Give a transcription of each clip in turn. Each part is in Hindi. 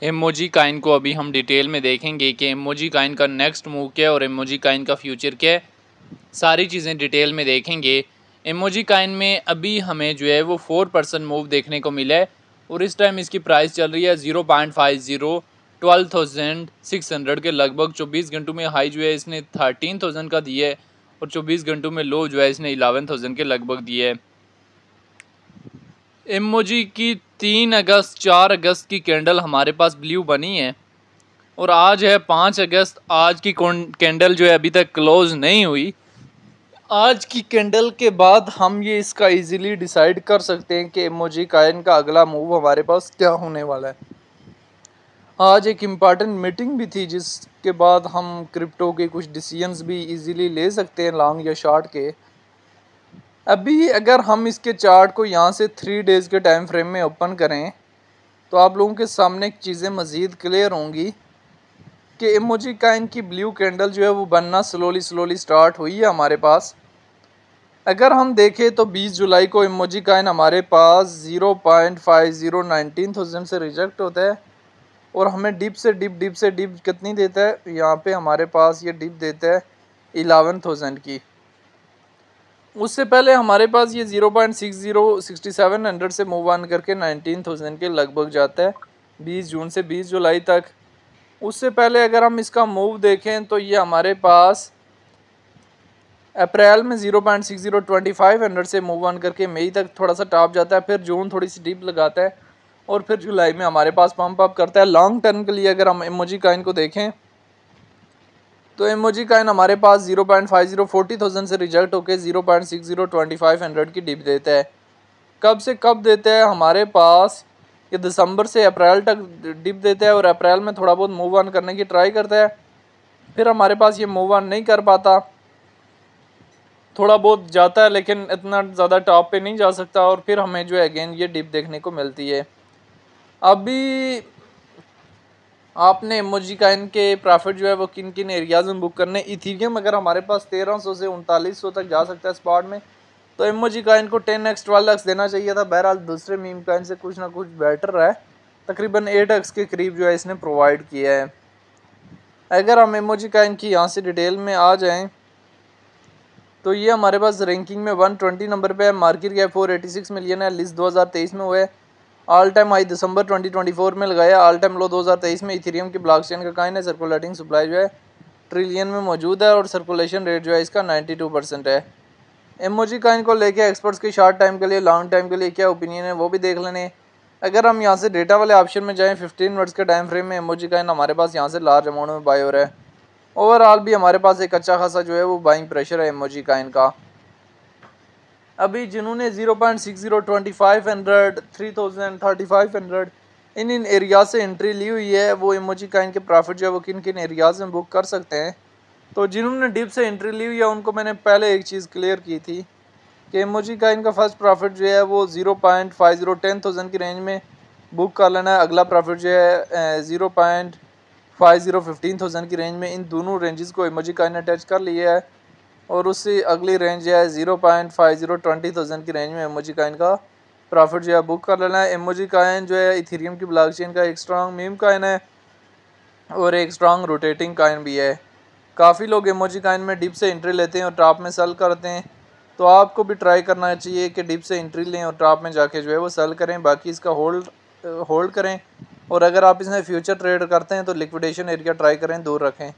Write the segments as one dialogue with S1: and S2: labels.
S1: एमोजी काइन को अभी हम डिटेल में देखेंगे कि एमोजी काइन का नेक्स्ट मूव क्या है और एमोजी काइन का फ्यूचर क्या है, सारी चीज़ें डिटेल में देखेंगे। एमोजी काइन में अभी हमें जो है वो 4% मूव देखने को मिला है और इस टाइम इसकी प्राइस चल रही है 0.50 12,600 के लगभग। 24 घंटों में हाई जो है इसने 13,000 का दिया है और 24 घंटों में लो जो है इसने 11,000 के लगभग दिया है। एमोजी की 3 अगस्त 4 अगस्त की कैंडल हमारे पास ब्लू बनी है और आज है 5 अगस्त। आज की कैंडल जो है अभी तक क्लोज नहीं हुई। आज की कैंडल के बाद हम ये इसका इजीली डिसाइड कर सकते हैं कि एमोजी काइन का अगला मूव हमारे पास क्या होने वाला है। आज एक इम्पॉर्टेंट मीटिंग भी थी जिसके बाद हम क्रिप्टो के कुछ डिसीजंस भी इजीली ले सकते हैं, लॉन्ग या शॉर्ट के। अभी अगर हम इसके चार्ट को यहाँ से 3 डेज़ के टाइम फ्रेम में ओपन करें तो आप लोगों के सामने चीज़ें मज़ीद क्लियर होंगी कि एमोजी काइन की ब्लू कैंडल जो है वो बनना स्लोली स्टार्ट हुई है हमारे पास। अगर हम देखें तो 20 जुलाई को एमोजी काइन हमारे पास 0.5019,000 से रिजेक्ट होता है और हमें डिप से डिप कितनी देता है, यहाँ पे हमारे पास ये डिप देता है 11,000 की। उससे पहले हमारे पास ये 0.606700 से मूव ऑन करके 19,000 के लगभग जाता है 20 जून से 20 जुलाई तक। उससे पहले अगर हम इसका मूव देखें तो ये हमारे पास अप्रैल में 0.602500 से मूव ऑन करके मई तक थोड़ा सा टॉप जाता है, फिर जून थोड़ी सी डीप लगाता है और फिर जुलाई में हमारे पास पंप अप करता है। लॉन्ग टर्म के लिए अगर हम एमोजी काइन को देखें तो एमोजी काइन हमारे पास 0.5040,000 से रिजेक्ट होकर 0.602500 की डिप देता है। कब से कब देता है हमारे पास, ये दिसंबर से अप्रैल तक डिप देता है और अप्रैल में थोड़ा बहुत मूव ऑन करने की ट्राई करता है, फिर हमारे पास ये मूव ऑन नहीं कर पाता, थोड़ा बहुत जाता है लेकिन इतना ज़्यादा टॉप पे नहीं जा सकता और फिर हमें जो है अगेन ये डिप देखने को मिलती है। अभी आपने एमोजी काइन के प्रॉफिट जो है वो किन किन एरियाज़ में बुक करने। इथीरियम अगर हमारे पास 1300 से 3900 तक जा सकता है स्पॉट में तो एमोजी काइन को 10x 12x देना चाहिए था। बहरहाल दूसरे मीम काइन से कुछ ना कुछ बेटर रहा है, तकरीबन 8x के करीब जो है इसने प्रोवाइड किया है। अगर हम एमोजी काइन की यहाँ से डिटेल में आ जाएँ तो ये हमारे पास रैंकिंग में 120 नंबर पे है। मार्केट कैप 486 मिलियन है। लिस्ट 2023 में हुआ है। ऑल टाइम हाई दिसंबर 2024 में लगाया। ऑल टाइम लो 2023 में। इथेरियम की ब्लॉकचेन का काइन है। सर्कुलेटिंग सप्लाई जो है ट्रिलियन में मौजूद है और सर्कुलेशन रेट जो है इसका 92% है। एमोजी काइन को लेके एक्सपर्ट्स के शॉर्ट टाइम के लिए लॉन्ग टाइम के लिए क्या ओपिनियन है वो भी देख लेने। अगर हम यहाँ से डेटा वाले ऑप्शन में जाएँ 15 मिनट्स के टाइम फ्रेम में एमोजी काइन हमारे पास यहाँ से लार्ज अमाउंट में बाय हो रहा है। ओवरऑल भी हमारे पास एक अच्छा खासा जो है वो बाइंग प्रेशर है एमोजी काइन का। अभी जिन्होंने 0.602500 3000 3500 इन एरिया से एंट्री ली हुई है वो एमोजी काइन के प्रॉफिट जो है वो किन किन एरियाज़ में बुक कर सकते हैं। तो जिन्होंने डिप से एंट्री ली हुई है उनको मैंने पहले एक चीज़ क्लियर की थी कि एमोजी काइन का फर्स्ट प्रॉफिट जो है वो 0.50 की रेंज में बुक कर लेना है। अगला प्रॉफिट जो है 0.50 की रेंज में। इन दोनों रेंजेस को एमोजी काइन ने टच कर लिया है और उससे अगली रेंज जो है 0.50 की रेंज में एमोजी काइन का प्रॉफिट जो है बुक कर लेना है। एमोजी काइन जो है इथेरियम की ब्लॉकचेन का एक स्ट्रॉन्ग मीम काइन है और एक स्ट्रॉन्ग रोटेटिंग काइन भी है। काफ़ी लोग एमोजी काइन में डिप से एंट्री लेते हैं और टॉप में सेल करते हैं, तो आपको भी ट्राई करना चाहिए कि डिप से एंट्री लें और टॉप में जाके जो है वो सेल करें। बाकी इसका होल्ड करें और अगर आप इसमें फ्यूचर ट्रेड करते हैं तो लिक्विडेशन एरिया ट्राई करें, दूर रखें।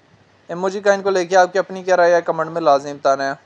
S1: एमोजी काइन को लेके आपकी अपनी क्या राय है कमेंट में लाजिम बताना है।